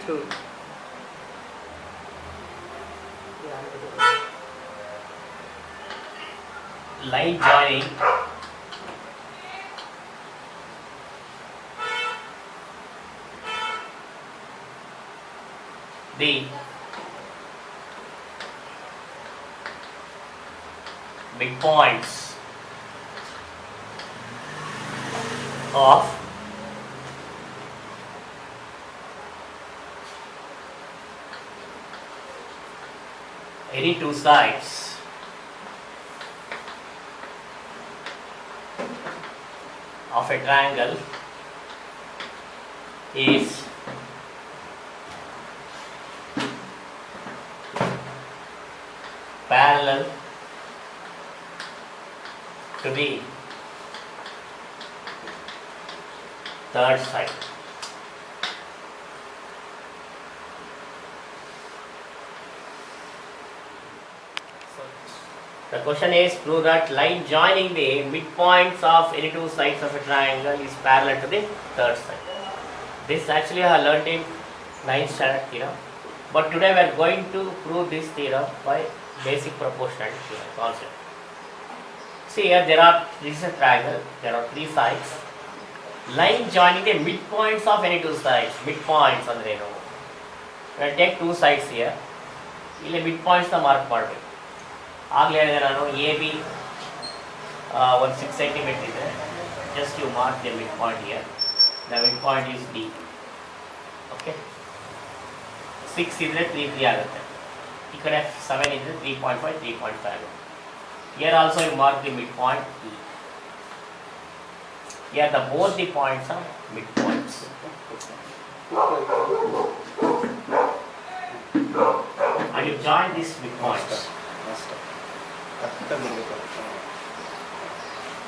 2. Line joining the midpoints of any two sides of a triangle is parallel to the third side. The question is, prove that line joining the midpoints of any two sides of a triangle is parallel to the third side. This actually I learned in 9th standard theorem, but today we are going to prove this theorem by basic proportionality theorem concept. See here, this is a triangle, there are three sides. Line joining the midpoints of any two sides. Midpoints andre ಏನು? We will take two sides here. ಇಲ್ಲಿ midpoints ನ mark ಮಾಡಬೇಕು. ಆಗಲೇ ಹೇಳಿದೆ ನಾನು A B ಒಂದು 6 cm ಇದೆ. Just you mark the midpoint here. The midpoint is D. Okay. 6 ಇದ್ರೆ 3 ಆಗುತ್ತೆ. ಈ ಕಡೆ 7 ಇದ್ರೆ 3.5 3.5 ಆಗುತ್ತೆ. Here also you mark the midpoint E. Here both the points are midpoints. And you join these midpoints.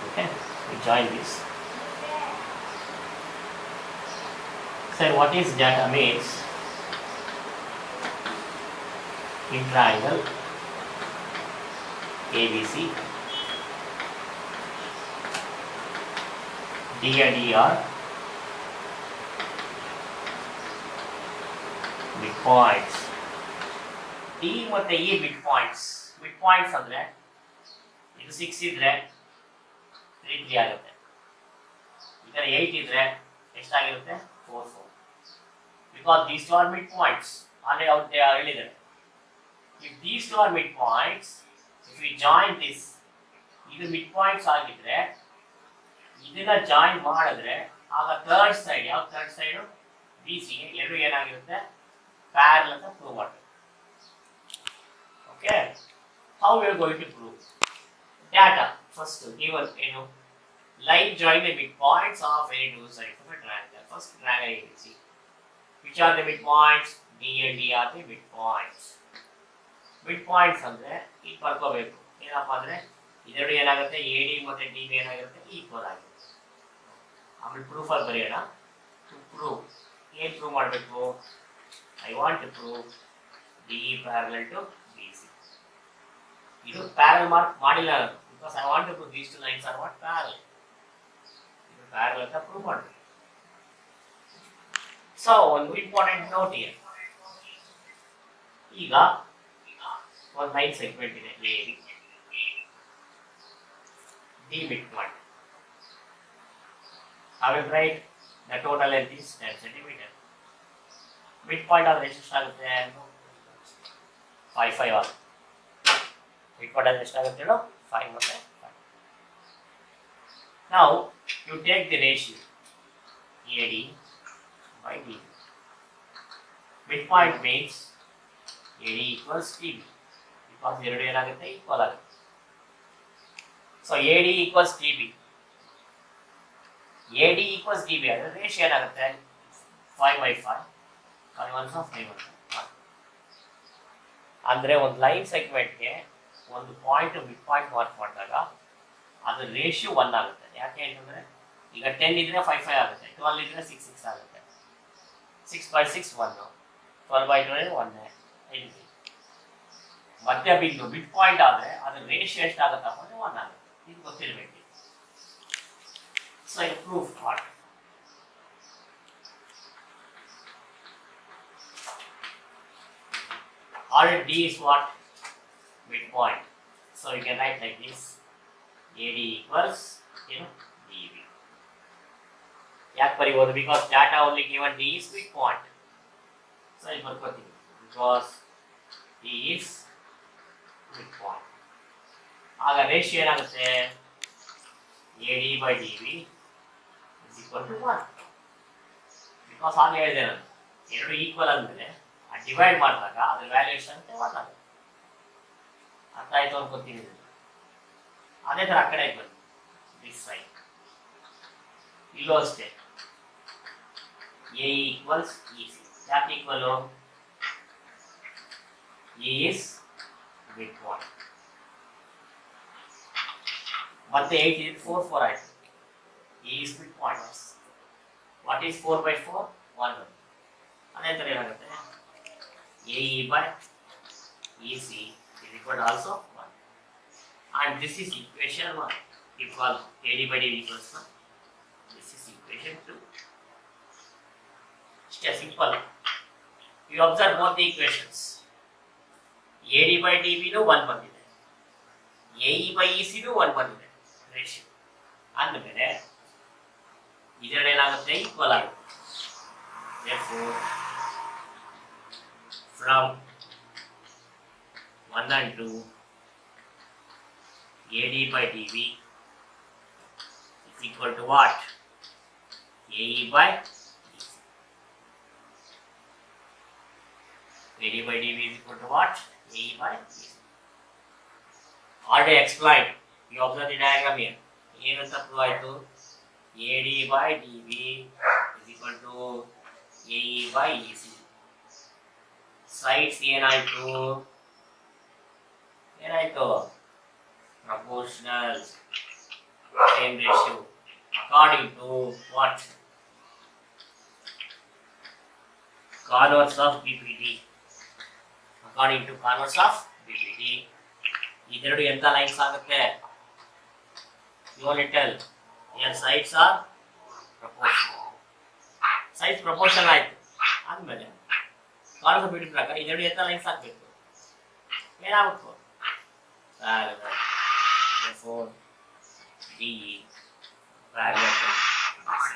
Okay, you join this. So what is data means in triangle ABC, D and E are midpoints. D ಮತ್ತೆ E midpoints. Midpoints ಅಂದ್ರೆ ಇದು 6 ಇದ್ರೆ 3 ಆಗುತ್ತೆ. ಈ ಕಡೆ 8 ಇದ್ರೆ ಎಷ್ಟಾಗಿರುತ್ತೆ 4. Because these two are midpoints. Already out there ಹೇಳಿದ್ದಾರೆ. If these two are midpoints, if we join this, ಇದು midpoints ಆಗಿದ್ರೆ ಇದನ್ನ ಜಾಯಿನ್ ಮಾಡಿದ್ರೆ ಆಗ ಥರ್ಡ್ ಸೈಡ್, ಯಾವ ಥರ್ಡ್ ಸೈಡ್ ಬಿ ಸಿ ಎರಡು ಏನಾಗಿರುತ್ತೆ ಪ್ಯಾರಲಲ್ ಅಂತ ಪ್ರೂವ್ ಮಾಡ್ತೀವಿ. Okay, how we are going to prove data? First given ಏನು, line join the mid points of any two sides of a triangle. First triangle ABC, which are the midpoints? D and D are the midpoints. midpoints ಅಂದ್ರೆ ಈಗ ಬರ್ಕೋಬೇಕು. ಏನಪ್ಪ ಅಂದ್ರೆ ಇದೆರಡು ಏನಾಗುತ್ತೆ, AD ಮತ್ತೆ DB ಏನಾಗಿರುತ್ತೆ equal ಆಗಿರುತ್ತೆ. ಆಮೇಲೆ ಪ್ರೂಫ್ ಅಲ್ಲಿ ಬರೆಯೋಣ. ಟು ಪ್ರೂವ್ ಏನು ಪ್ರೂವ್ ಮಾಡಬೇಕು? I want to prove DE parallel to BC. ಇದು ಪ್ಯಾರಲ್ ಮಾರ್ಕ್ ಮಾಡಿಲ್ಲ ನಾನು, because I want to prove these two lines are what parallel. ಇದು ಪ್ಯಾರಲ್ ಅಂತ ಪ್ರೂವ್ ಮಾಡಬೇಕು. ಸೊ ಒಂದು ಇಂಪಾರ್ಟೆಂಟ್ ನೋಟ್ ಇದೆ. ಈಗ ಒಂದು ಲೈನ್ ಸೆಗ್ಮೆಂಟ್ ಇದೆ AD, D midpoint. I will write the total length is 10 cm. Midpoint of ಎಷ್ಟಾಗುತ್ತೆ 5 ಆಗುತ್ತೆ. midpoint of ಎಷ್ಟಾಗುತ್ತೆ ಹೇಳು 5 ಮತ್ತೆ 5. Now you take the ratio AD by DB. Midpoint means AD equals DB because ಎರಡು ಏನಾಗುತ್ತೆ equal ಆಗುತ್ತೆ. So AD equals DB. AD equals DB ಅದರ ratio ಏನಾಗುತ್ತೆ 5/5. 5 1s 5 1. ಅಂದ್ರೆ ಒಂದು ಲೈನ್ ಸೆಗ್ಮೆಂಟ್ಗೆ ಒಂದು ಪಾಯಿಂಟ್ ಮಿಡ್ ಪಾಯಿಂಟ್ ಮಾರ್ಕ್ ಮಾಡಿದಾಗ ಅದರ ರೇಷಿಯೋ 1 ಆಗುತ್ತೆ. ಯಾಕೆ ಅಂತಂದ್ರೆ ಈಗ 10 ಇದ್ರೆ 5/5 ಆಗುತ್ತೆ, 12 ಇದ್ರೆ 6/6 ಆಗುತ್ತೆ. 6/6 1, 12/12 1. ಮಧ್ಯ ಬಿಂದು ಮಿಡ್ ಪಾಯಿಂಟ್ ಆದ್ರೆ ಅದರ ರೇಷಿಯೋ ಎಷ್ಟಾಗುತ್ತಪ್ಪ ಅಂದ್ರೆ 1 ಆಗುತ್ತೆ. ಇದು ಗೊತ್ತಿರಬೇಕು. So I prove what? Already D is what? Midpoint. So you can write like this. AD equals, DB. ಯಾಕೆ ಬರೀಬಹುದು? Because data only given D is midpoint. So ಇಲ್ಲಿ ಬರ್ಕೋತೀವಿ. Because D is midpoint. ಆಗ ratio ಏನಾಗುತ್ತೆ? AD by DB is equal to 1. Because ಹಾಗೆ ಹೇಳಿದೆ ನಾನು, ಎರಡು equal ಅಂದ್ಮೇಲೆ divide ಮಾಡಿದಾಗ ಅದ್ರ ವ್ಯಾಲ್ಯೂಯೇಷನ್ ಅಂತ 1 ಆಗುತ್ತೆ. ಅರ್ಥ ಆಯ್ತು ಅನ್ಕೋತೀನಿ. ಅದೇ ತರ ಆ ಕಡೆ ಬಂದು ದಿಸ್ ಸೈಡ್ ಇಲ್ಲೂ ಅಷ್ಟೇ ಎ ಈಕ್ವಲ್ಸ್ ಇಸಿ. ಯಾಕೆ equal? A is mid point. ಮತ್ತೆ 8 is 4 4 ಆಯ್ತು. A is mid point. What is 4 by 4? 1. ಅದೇ ತರ ಏನಾಗುತ್ತೆ? A E by E C is equal to also 1. And this is equation 1. Equal AD by DB equals 1. This is equation 2. Just simple. You observe both the equations. AD by DB no 1 ಬಂದಿದೆ. AE by EC no 1 ಬಂದಿದೆ. Ratio ಅಂದಮೇಲೆ ಇದೆರಡು ಏನಾಗುತ್ತೆ? Equal ಆಗುತ್ತೆ. Therefore, from 1 and 2, AD by DB is equal to what? AE by EC. AD by DB is equal to what? AE by EC. Already explained. You observe the diagram here. ಏನಂತ prove ಆಯಿತು? AD by DB is equal to AE by EC. Sides ಏನಾಯಿತು? Proportional, same ratio, according to what? Converse of BPT. According to converse of BPT, ಇದೆರಡು ಎಂತ lines ಆಗುತ್ತೆ? You only tell. Here sides are proportional. Sides proportional ಆಯ್ತು ಆದ್ಮೇಲೆ converse of BPT ಪ್ರಕಾರ ಇದೆರಡು ಎಂತ lines ಆಗಬೇಕು? ಏನಾಗುತ್ತೆ? Therefore, DE parallel to this.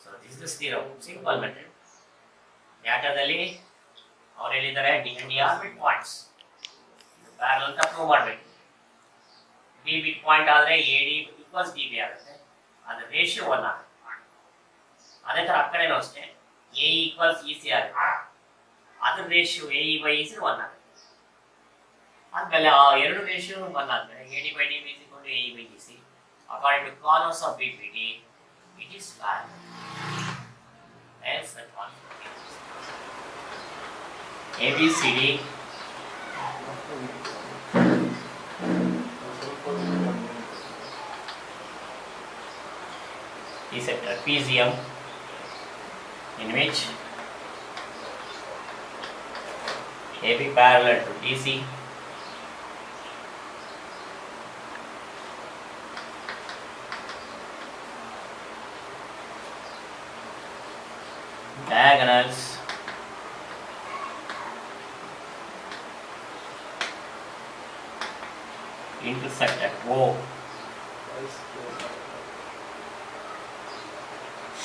So this is the theorem. Simple method. ಡಾಟಾದಲ್ಲಿ ಅವ್ರು ಹೇಳಿದ್ದಾರೆ D and E are mid points. Parallel ಅಂತ ಪ್ರೂವ್ ಮಾಡಬೇಕು. D mid point ಆದರೆ AD equals DB ಆಗುತ್ತೆ. ಅದರ ರೇಷಿಯೋ 1 ಆಗುತ್ತೆ. ಅದೇ ತರ ಆ ಕಡೆನೂ ಅಷ್ಟೇ AE equals EC ಆಗುತ್ತೆ. ಅದರ ರೇಷಿಯೋ AE by EC 1 ಆಗುತ್ತೆ. ಆದ್ಮೇಲೆ ಆ ಎರಡು ರೇಷಿಯೋ 1 ಆದ್ಮೇಲೆ AD by DB is equal to AE by EC. According to converse of BPT, it is parallel. Hence the converse. ABCD is a trapezium in which AB parallel to DC, diagonals intersect at O,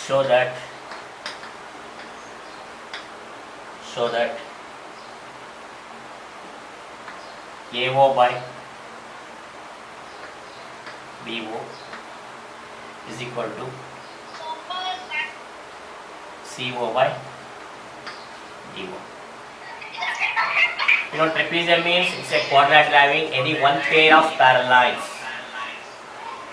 show that AO by BO is equal to CO by DO. You know, trapezium means it's a quadrilateral having any one pair of parallel lines.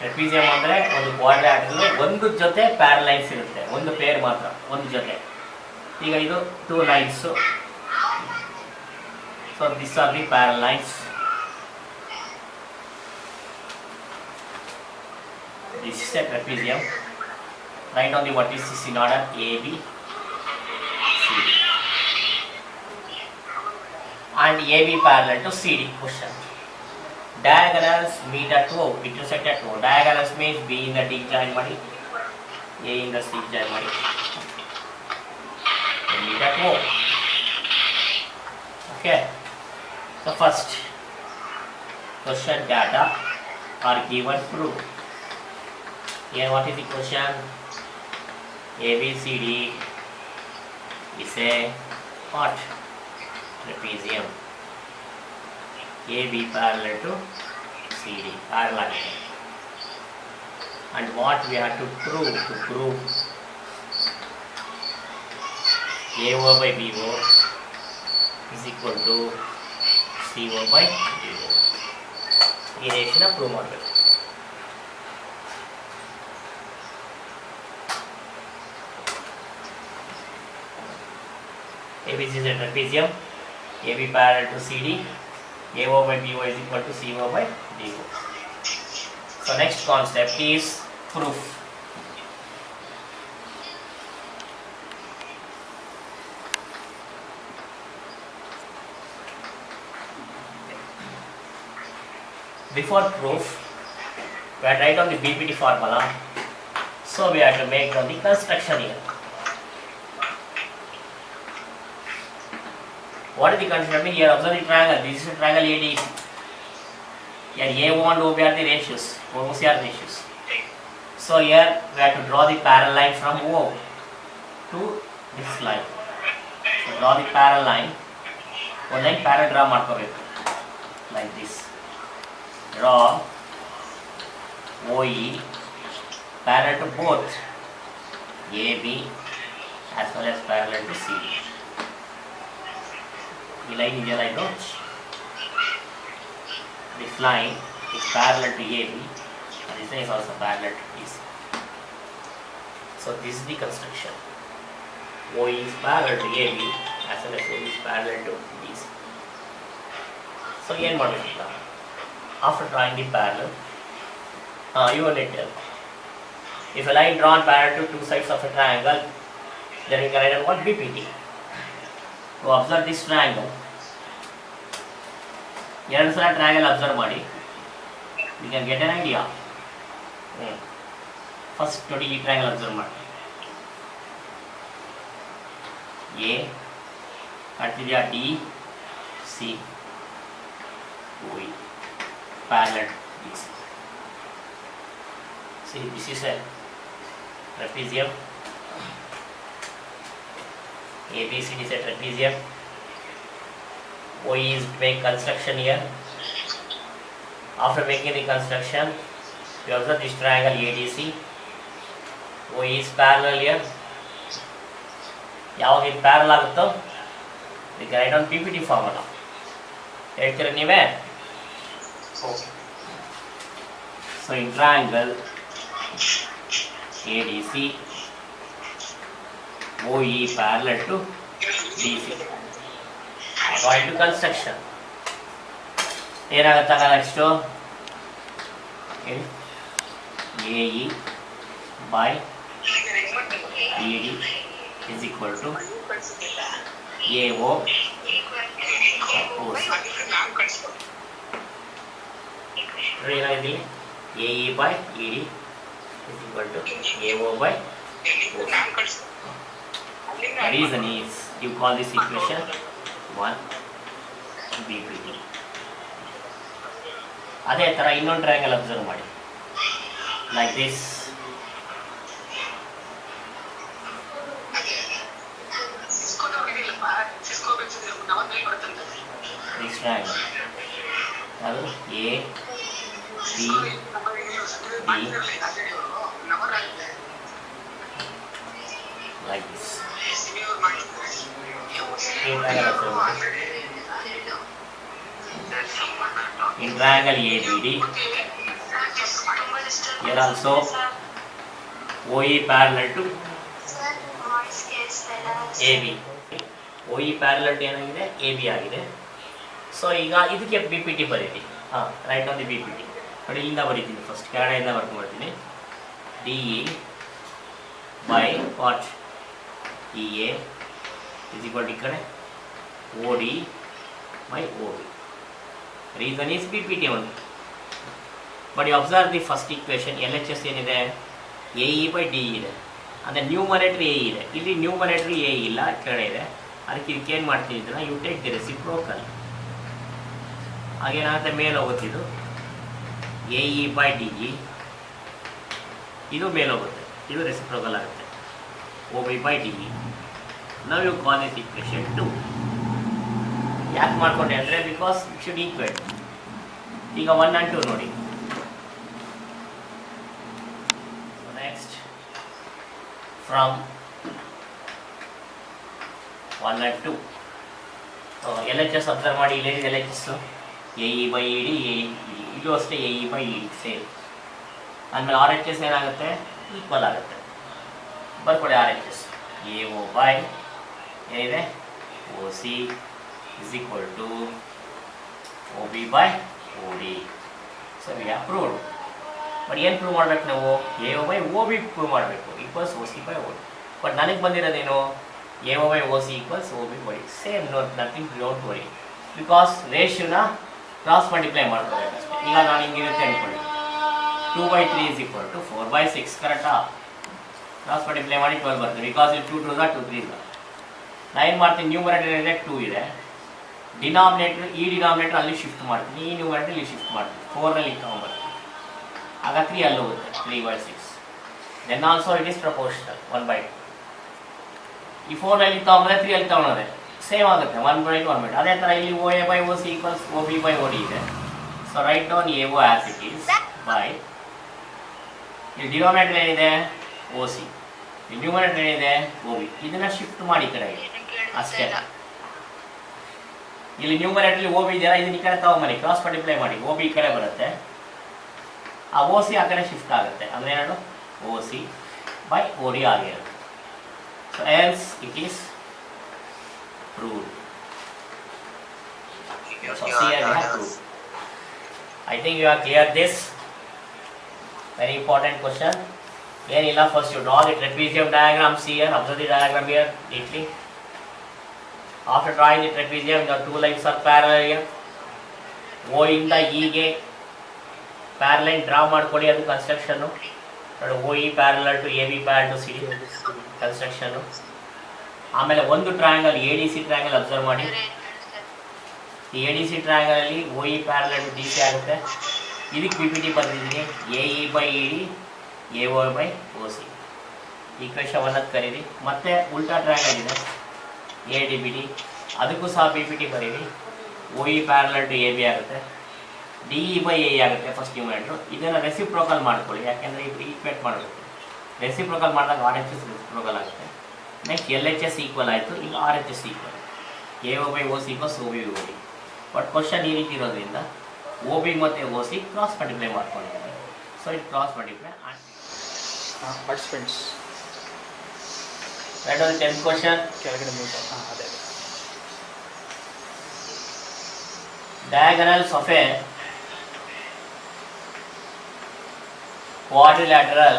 Trapezium ಅಂದ್ರೆ ಒಂದು quadrilateral ಒಂದು ಜೊತೆ parallel lines ಇರುತ್ತೆ, ಒಂದು peer ಮಾತ್ರ, ಒಂದು ಜೊತೆ. ಈಗ ಇದು two lines. So these are the parallel lines. This is a trapezium. Write down the vertices in order A, B, C. And AB parallel to CD. Question. Diagonals meet at O, intersect at O. Diagonals means B in the D joint body, A in the C joint body. They meet at O. Okay, so first question data are given proof. Here what is the question? ABCD is a what? Trapezium. AB parallel to CD, parallel. And what we have to prove? To prove AO by BO is equal to CO by DO. ಈ ರೇಷನ prove ಮಾಡಬೇಕು. ABC is a trapezium, AB parallel to CD, AO by BO is equal to CO by DO. So next concept is proof. Before proof, we had write on the BPT formula, so we have to make on the construction here. What is the construction? Here observe the triangle. This is a triangle ADC. Here A1 and OB are the ratios. OC are ratios. So here we have to draw the parallel line from O to this line. So draw the parallel line. One line parallel draw ಮಾಡ್ಕೋಬೇಕು like this. Draw OE parallel to both AB as well as parallel to CD. The line is right now. This line is parallel to AB and this line is also parallel to DC. So this is the construction. OE is parallel to AB as well as OE is parallel to DC. So here what is it? After drawing the parallel, you will tell if a line drawn parallel to two sides of a triangle, then we can write what BPT. To observe this triangle, ಎರಡು ಸಲ triangle observe ಮಾಡಿ, you can get an idea. First ನೋಡಿ ಈ triangle observe ಮಾಡಿ. A ಕಟ್ತಿದೆಯಾ D C OE parallel DC. See, this is a trapezium. ABCD is a trapezium. OE is to make construction here. After making the construction, we observe this triangle ADC. OE is parallel here. ಯಾವಾಗ ಇದು parallel ಆಗುತ್ತೋ we can write on PPT formula. ಹೇಳ್ತೀರಾ ನೀವೇ? Okay. So in triangle ADC, OE parallel to DC. Going to construction. ಏನಾಗುತ್ತಾಗ next AE by ED is equal to AO OC. ಏನಾಗಿದೆ AE by ED is equal to AO by OC. The reason is you call this equation 1 BPT. ಅದೇ ಥರ ಇನ್ನೊಂದು triangle observe ಮಾಡಿ like this. This triangle ಅದು A B D like this. In triangle ABD, here also OE parallel to AB. OE parallel to ಏನಾಗಿದೆ AB ಆಗಿದೆ. So ಈಗ ಇದಕ್ಕೆ BPT ಬರೀತಿ. Write on the BPT. ನೋಡಿ ಇಲ್ಲಿಂದ ಬರೀತೀನಿ, ಫಸ್ಟ್ ಕೆಳಗಡೆಯಿಂದ ವರ್ಕ್ ಮಾಡ್ತೀನಿ. DE by what? EA is equal to ಈ ಕಡೆ OD by OB. Reason is BPT only. But you observe the first equation, LHS ಏನಿದೆ AE by DE ಇದೆ, ಅಂದರೆ ನ್ಯೂಮರೇಟರ್ AE ಇದೆ. ಇಲ್ಲಿ ನ್ಯೂಮರೇಟರ್ AE ಇಲ್ಲ, ಕೆಳಗಡೆ ಇದೆ. ಅದಕ್ಕೆ ಇದಕ್ಕೇನು ಮಾಡ್ತೀನಿ ಇದನ್ನು ಯು ಟೇಕ್ ದಿ ರೆಸಿಪ್ರೋಕಲ್. ಹಾಗೇನಾಗುತ್ತೆ ಮೇಲೆ ಹೋಗುತ್ತಿದ್ದು A E by D E, ಇದು ಮೇಲೆ ಹೋಗುತ್ತೆ, ಇದು ರೆಸಿಪ್ರೋಕಲ್ ಆಗುತ್ತೆ O B by D E. ನಾವು ಯು ಕಾಲ್ ದಿಸ್ ಈಕ್ವೇಷನ್ 2. ಯಾಕೆ ಮಾಡ್ಕೊಂಡೆ ಅಂದರೆ ಬಿಕಾಸ್ ಇಟ್ ಶುಡ್ ಈಕ್ವೇಟ್. ಈಗ 1 and 2 ನೋಡಿ. Next from 1 and 2 L H S observe ಮಾಡಿ. ಇಲ್ಲೇನಿದೆ L H S A E by E D, ಇದು ಅಷ್ಟೇ A E by E D same. ಆಮೇಲೆ ಆರ್ ಎಚ್ ಎಸ್ ಏನಾಗುತ್ತೆ ಈಕ್ವಲ್ ಆಗುತ್ತೆ. ಬರ್ಕೊಳ್ಳಿ R H S A O by ಏನಿದೆ O C is equal to O B by O D. So we have proved. But ಏನು prove ಮಾಡ್ಬೇಕು ನಾವು? A O by O B prove ಮಾಡಬೇಕು equals O C by O D. But ನನಗೆ ಬಂದಿರೋದೇನು A O by O C equals O B by same. Nothing don't worry, because ರೇಷಿಯೋನ cross multiply ಮಾಡ್ಕೋಬೇಕು ಅಷ್ಟೇ. ಈಗ ನಾನು ಹಿಂಗಿರುತ್ತೆ ಅಂದ್ಕೊಳ್ಳಿ 2/3 is equal to 4/6 ಕರೆಕ್ಟಾ? ಕ್ರಾಸ್ ಮಲ್ಟಿಪ್ಲೈ ಮಾಡಿ 12 ಬರ್ತದೆ, ಬಿಕಾಸ್ ಇದು 2 2 2 3 ನಾನು ಏನು ಮಾಡ್ತೀನಿ, ನ್ಯೂಮರೇಟರ್ ಏನಿದೆ 2 ಇದೆ, ಡಿನಾಮಿನೇಟರ್ ಈ ಡಿನಾಮಿನೇಟರ್ ಅಲ್ಲಿ ಶಿಫ್ಟ್ ಮಾಡ್ತೀನಿ, ಈ ನ್ಯೂಮರೇಟರ್ ಇಲ್ಲಿ ಶಿಫ್ಟ್ ಮಾಡ್ತೀನಿ, 4ರಲ್ಲಿ ತೊಗೊಂಡ್ಬರ್ತೀನಿ. ಆಗ 3 ಅಲ್ಲಿ ಹೋಗುತ್ತೆ, 3/6. Then also it is proportional 1/2. ಈ 4ರಲ್ಲಿ ತೊಗೊಂಡ್ರೆ 3 ಅಲ್ಲಿ ತೊಗೊಂಡ್ರೆ ಸೇಮ್ ಆಗುತ್ತೆ 1/2 1/2. ಅದೇ ಥರ ಇಲ್ಲಿ O A by O C equals O B by O D ಇದೆ. So write down A O as it is by, ಇಲ್ಲಿ ಡಿನಾಮಿನೇಟರ್ ಏನಿದೆ ಒ ಸಿ, ಇಲ್ಲಿ ನ್ಯೂಮರೇಟರ್ ಏನಿದೆ ಒ ಬಿ. ಇದನ್ನು ಶಿಫ್ಟ್ ಮಾಡಿ ಈ ಕಡೆಗೆ ಅಷ್ಟೇ. ಇಲ್ಲಿ ನ್ಯೂಮರೇಟರ್ಲಿ ಒ ಬಿ ಇದೆಯಲ್ಲ, ಇದನ್ನ ಈ ಕಡೆ ತಗೊಂಬನ್ನಿ, ಕ್ರಾಸ್ ಮಲ್ಟಿಪ್ಲೈ ಮಾಡಿ, ಒ ಬಿ ಈ ಕಡೆ ಬರುತ್ತೆ, ಆ ಒ ಸಿ ಆ ಕಡೆ ಶಿಫ್ಟ್ ಆಗುತ್ತೆ. ಅಂದರೆ ಏನು O C by O D ಆಗಿರುತ್ತೆ. So else it is proved. So here we have proved. I think you are clear this. Very important question. Here, first you draw the trapezium diagrams here. Observe the diagram here neatly. After drawing the trapezium, the two lines are parallel here. O ಇಂದ E ಗೆ parallel draw ಮಾಡ್ಕೊಳ್ಳಿ, ಅದು construction. OE parallel to AB parallel to CD construction. ಆಮೇಲೆ ಒಂದು triangle A D C triangle observe ಮಾಡಿ. ಈ ಎ D ಸಿ ಟ್ರಯಾಂಗಲಲ್ಲಿ O E parallel to D C ಆಗುತ್ತೆ. ಇದಕ್ಕೆ ಪಿ ಪಿ ಟಿ ಬಂದಿದ್ದೀನಿ, A E by E D A O by O C. Equation 1 ಅಂತ ಕರೀರಿ. ಮತ್ತೆ ಉಲ್ಟಾ ಟ್ರಯಾಂಗಲ್ ಇದೆ ಎ ಡಿ ಬಿ ಡಿ, ಅದಕ್ಕೂ ಸಹ ಪಿ ಪಿ ಟಿ ಬರೀರಿ. O E parallel to A B ಆಗುತ್ತೆ, ಡಿ ಇ ಬೈ ಎ ಆಗುತ್ತೆ ಫಸ್ಟ್ ನ್ಯೂಮರೇಟರ್. ಇದನ್ನು ರೆಸಿಪ್ರೋಕಲ್ ಮಾಡ್ಕೊಳ್ಳಿ, ಯಾಕೆಂದರೆ ಇದು ಈಕ್ವೇಟ್ ಮಾಡಬೇಕು. ರೆಸಿಪ್ರೋಕಲ್ ಮಾಡಿದಾಗ ಆರ್ ಎಚ್ ಎಸ್ ರೆಸಿಪ್ರೋಕಲ್ ಆಗುತ್ತೆ. Next L H S equal ಆಯಿತು, ಈಗ R H S equal A O by O C equals O B O D. But question ಈ ರೀತಿ ಇರೋದ್ರಿಂದ ಒ ಬಿ ಮತ್ತು ಒ ಸಿ ಕ್ರಾಸ್ ಮಲ್ಟಿಪ್ಲೈ ಮಾಡ್ಕೊಂಡಿದ್ದಾರೆ. So it cross multiply participants. Right on 10th question. ಕೆಳಗಡೆ mute. ಅದೇ diagonals of a quadrilateral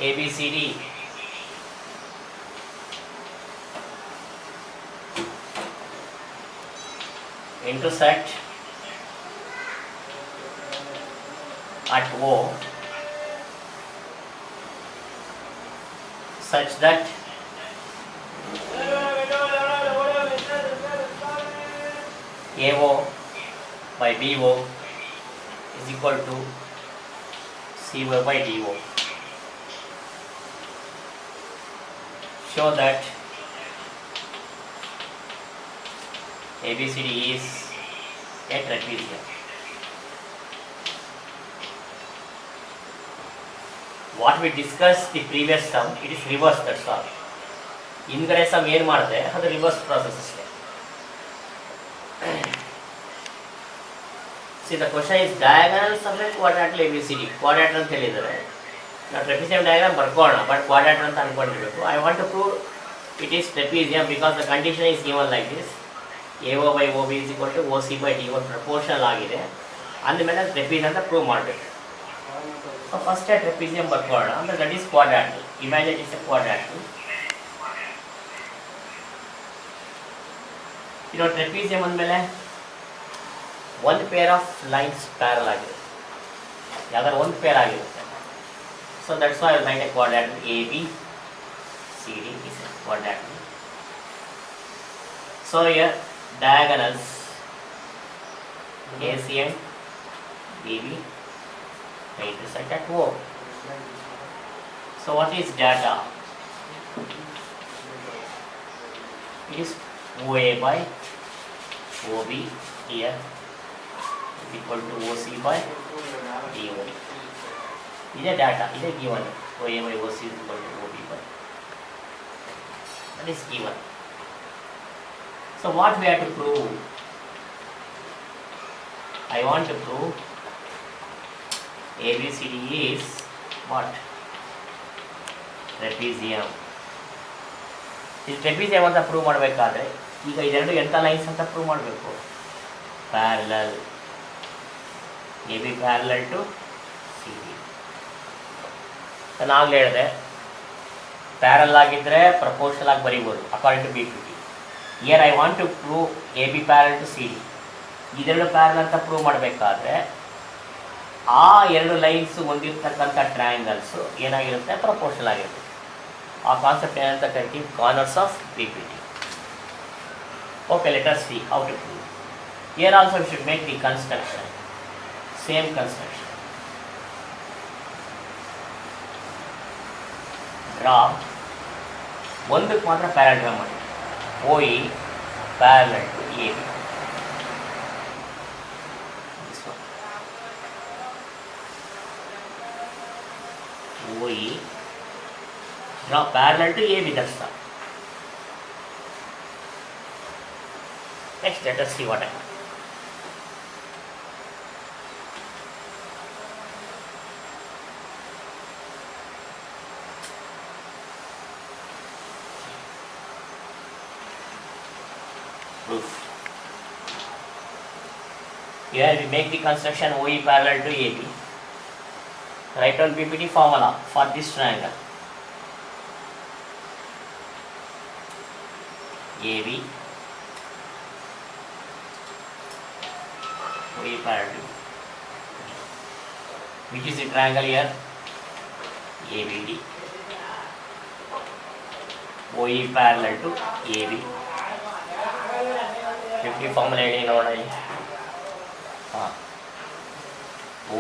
ABCD intersect at O such that AO by BO is equal to CO by DO. Show that ABCD is a trapezium. What we discussed the previous sum, it is reverse, that's all. ಹಿಂದ್ಗಡೆ some ಏನು ಮಾಡಿದೆ ಅದು reverse process ಅಷ್ಟೇ. See, the question is diagonals of a quadrilateral ABCD. Quadrilateral ಅಂತ ಹೇಳಿದ್ದಾರೆ. ನಾವು trapezium diagram ಬರ್ಕೋಣ, but quadrilateral ಅಂತ ಅನ್ಕೊಂಡಿರ್ಬೇಕು. I want to prove it is trapezium because the condition is given like this. AO by OB is equal to OC by DO proportional ಆಗಿದೆ. ಅಂದಮೇಲೆ trapezium ಅಂತ prove ಮಾಡಬೇಕು. So first trapezium ಬರ್ಕೋಣ, ಅಂದ್ರೆ that is quadrilateral. Imagine it is a quadrilateral. ಇರೋ ಟ್ರೆಪೀಸಿಯಂ ಅಂದಮೇಲೆ ಒಂದು pair of lines parallel ಆಗಿರುತ್ತೆ, ಯಾವ್ದಾದ್ರು ಒಂದು ಪೇರ್ ಆಗಿರುತ್ತೆ. So that's why I will write a quadrant AB CD is a quadrant. So here diagonals AC and BB intersect at O. So what is data? It is OA by OB here is equal to OC by DO. This is data, this is given. OA by OC is equal to OB by. That is given. So what we have to prove? I want to prove ABCD is what? Trapezium. This trapezium ಅಂತ prove ಮಾಡಬೇಕಾದ್ರೆ ಈಗ ಇದೆರಡು ಎಂಥ lines ಅಂತ prove ಮಾಡಬೇಕು. Parallel AB parallel to CD. ನಾನು ಆಗಲೇ ಹೇಳಿದೆ ಪ್ಯಾರಲಲ್ ಆಗಿದ್ದರೆ ಪ್ರಪೋರ್ಷನಲ್ ಆಗಿ ಬರೀಬೋದು according to BPT. Here I want to prove AB parallel to CD. ಇದೆರಡು ಪ್ಯಾರಲಲ್ ಅಂತ ಪ್ರೂವ್ ಮಾಡಬೇಕಾದ್ರೆ ಆ ಎರಡು ಲೈನ್ಸ್ ಹೊಂದಿರತಕ್ಕಂಥ ಟ್ರಯಾಂಗಲ್ಸು ಏನಾಗಿರುತ್ತೆ? ಪ್ರಪೋರ್ಷನಲ್ ಆಗಿರುತ್ತೆ. ಆ ಕಾನ್ಸೆಪ್ಟ್ ಏನಂತ ಕರಿತೀವಿ? Corners of BPT. Okay, let us see how to prove. Here also we should make the construction, same construction. Draw ಒಂದಕ್ಕೆ ಮಾತ್ರ ಪ್ಯಾರಲಲ್ ಡ್ರಾ ಮಾಡಿ. OE parallel to AB. OE draw parallel to AB, that's all. Next, let us see what I have. Proof. Here we make the construction OE parallel to AB. Write down BPT formula for this triangle. AB OE parallel to, which is the triangle here? ABD. OE parallel to AB. 50 formula ಹೇಳಿ ನೋಡೋಣ.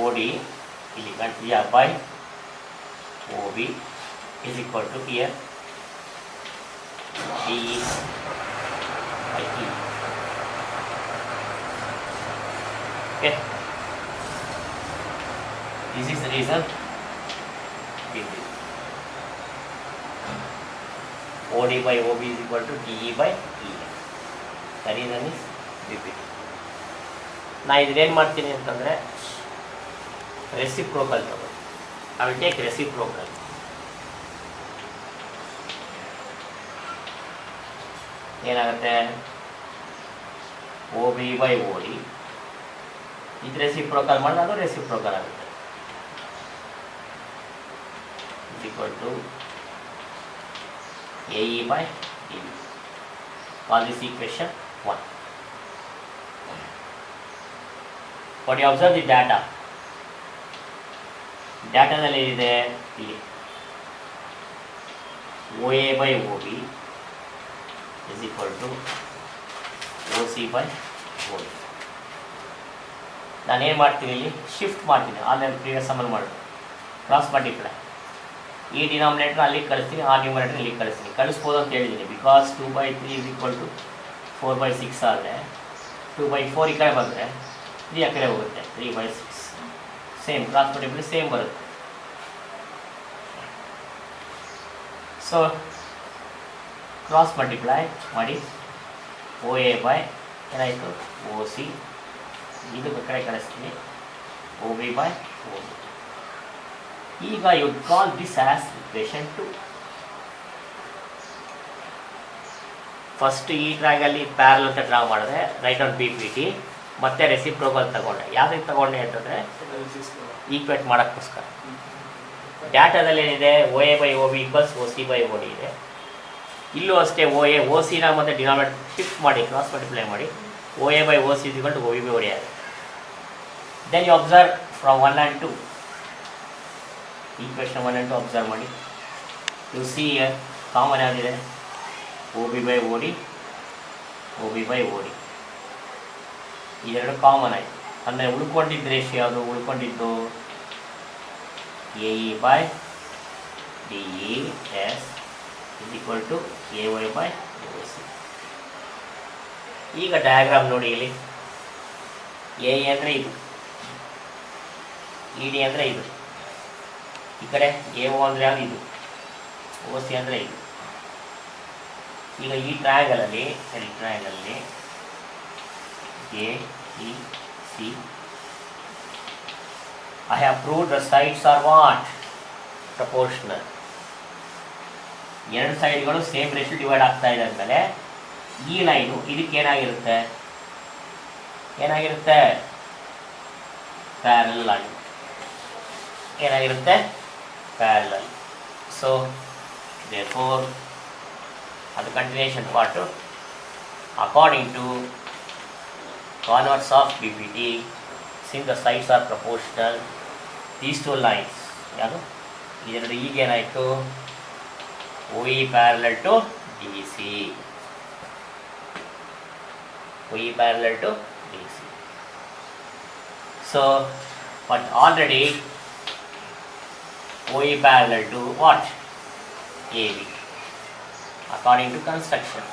OD ಇಲ್ಲಿ here by OB is equal to here DE by E. Okay, this is the reason. OD by OB is equal to DE by E. The reason is BPT. ನಾ ಇದೇನು ಮಾಡ್ತೀನಿ ಅಂತಂದರೆ reciprocal ತಗೊಳ್ಳಿ. I will take reciprocal. ಏನಾಗುತ್ತೆ? OB by OD ಇದು reciprocal ಮಾಡಿದ್ರೆ ಅದು reciprocal ಆಗುತ್ತೆ. Is equal to AE by EB. Call this equation 1. What you observe the data. ಡಾಟಾದಲ್ಲಿ ಏನಿದೆ? ಇಲ್ಲಿ OA by OB is equal to OC by OD. ನಾನೇನು ಮಾಡ್ತೀನಿ? ಇಲ್ಲಿ ಶಿಫ್ಟ್ ಮಾಡ್ತೀನಿ. ಆನ್ಲೈನ್ ಪ್ರೀವಿಯಸ್ ಸಮ್ಮಲ್ ಮಾಡೋದು ಕ್ರಾಸ್ ಮಲ್ಟಿಪ್ಲೈ. ಈ ಡಿನಾಮಿನೇಟರ್ ಅಲ್ಲಿಗೆ ಕಳಿಸ್ತೀನಿ, ಆ ನ್ಯೂಮರೇಟರ್ ಇಲ್ಲಿಗೆ ಕಳಿಸ್ತೀನಿ. ಕಳಿಸ್ಬೋದು ಅಂತ ಹೇಳಿದ್ದೀನಿ. ಬಿಕಾಸ್ 2/3 is equal to 4/6 ಆದರೆ 2/4 ಈ ಕಡೆ ಬಂದರೆ 3 ಆ ಕಡೆ ಹೋಗುತ್ತೆ. 3/6 ಸೇಮ್ ಕ್ರಾಸ್ ಮಲ್ಟಿಪ್ಲೈ ಸೇಮ್ ಬರುತ್ತೆ. ಸೊ ಕ್ರಾಸ್ ಮಲ್ಟಿಪ್ಲೈ ಮಾಡಿ OA by ಏನಾಯಿತು? OC. ಇದು ಕಡೆ ಕಳಿಸ್ತೀನಿ OB by OB. ಈಗ you call this as equation 2. First ಈ ಟ್ರಯಾಂಗಲ್ಲಿ ಪ್ಯಾರಲಲ್ ಅಂತ ಡ್ರಾ ಮಾಡಿದ್ರೆ ರೈಟ್ ಆನ್ BPT, ಮತ್ತೆ ರೆಸಿಪ್ರೋಕಲ್ ತಗೊಂಡೆ. ಯಾವುದಕ್ಕೆ ತಗೊಂಡೆ ಅಂತಂದರೆ ಈಕ್ವೇಟ್ ಮಾಡೋಕ್ಕೋಸ್ಕರ. ಡಾಟಾದಲ್ಲಿ ಏನಿದೆ? OA by OB equals OC by OD ಇದೆ. ಇಲ್ಲೂ ಅಷ್ಟೇ OA OCನ ಮತ್ತು ಡಿನಾಮಿನೇಟರ್ ಶಿಫ್ಟ್ ಮಾಡಿ ಕ್ರಾಸ್ ಮಲ್ಟಿಪ್ಲೈ ಮಾಡಿ OA by OC is equal to OB by OD ಆಗಿದೆ. Then you observe from 1 and 2. Equation 1 and 2 observe ಮಾಡಿ. ಯು ಸಿ ಕಾಮನ್ ಯಾವುದಿದೆ, O B by O D, O B by O D ಇದೆರಡು common ಆಯಿತು. ಅಂದರೆ ಉಳ್ಕೊಂಡಿದ್ದ ratio ಯಾವುದು, ಉಳ್ಕೊಂಡಿದ್ದು A E by D E is is equal to A Y by A C. ಈಗ diagram ನೋಡಿ, ಇಲ್ಲಿ ಎ ಇ ಅಂದರೆ ಇದು, ಇ ಡಿ ಅಂದರೆ ಇದು, ಈ ಕಡೆ ಎ ಒ ಅಂದರೆ ಯಾವುದು ಇದು, ಓ ಸಿ ಅಂದರೆ ಇದು. ಈಗ ಈ ಟ್ರಯಾಂಗಲಲ್ಲಿ A E C I have proved the sides are what? Proportional. ಎರಡು ಸೈಡ್ಗಳು ಸೇಮ್ ರೇಷಿಯೋ ಡಿವೈಡ್ ಆಗ್ತಾ ಇದೆ ಅಂದಮೇಲೆ ಈ ಲೈನು ಇದಕ್ಕೆ ಏನಾಗಿರುತ್ತೆ ಪ್ಯಾರಲಲ್ ಆಗಿ ಪ್ಯಾರಲಲ್. ಸೊ therefore ಅದು continuation part. According to converse of PPT, since the sides are proportional, these two lines ಯಾವುದು ಇದೆರಡು ಈಗೇನಾಯಿತು, O E parallel to D C, O E parallel to D C. So but already O E parallel to what, A B, according to construction.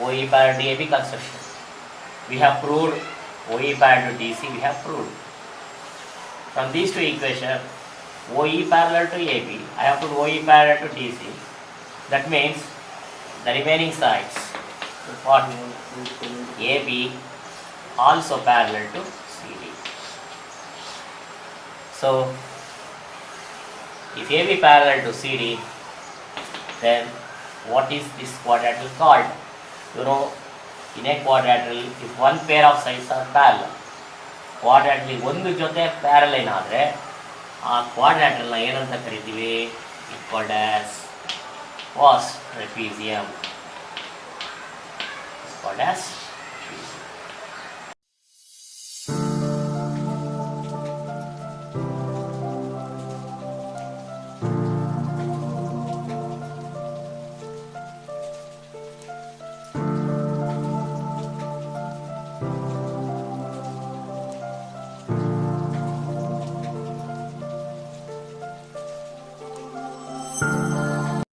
O E parallel to A B construction. We have proved OE parallel to DC, we have proved. From these two equations, OE parallel to AB, I have proved OE parallel to DC. That means the remaining sides, what? AB also parallel to CD. So, if AB parallel to CD, then what is this quadrilateral called? You know, in a quadrilateral, if one pair of sides are parallel, quadrilateral ಒಂದು ಜೊತೆ ಪ್ಯಾರಲೈನ್ ಆದರೆ ಆ ಕ್ವಾಡ್ರಾಟ್ರಲ್ನ ಏನಂತ ಕರಿತೀವಿ, it called as was trapezium, it's called as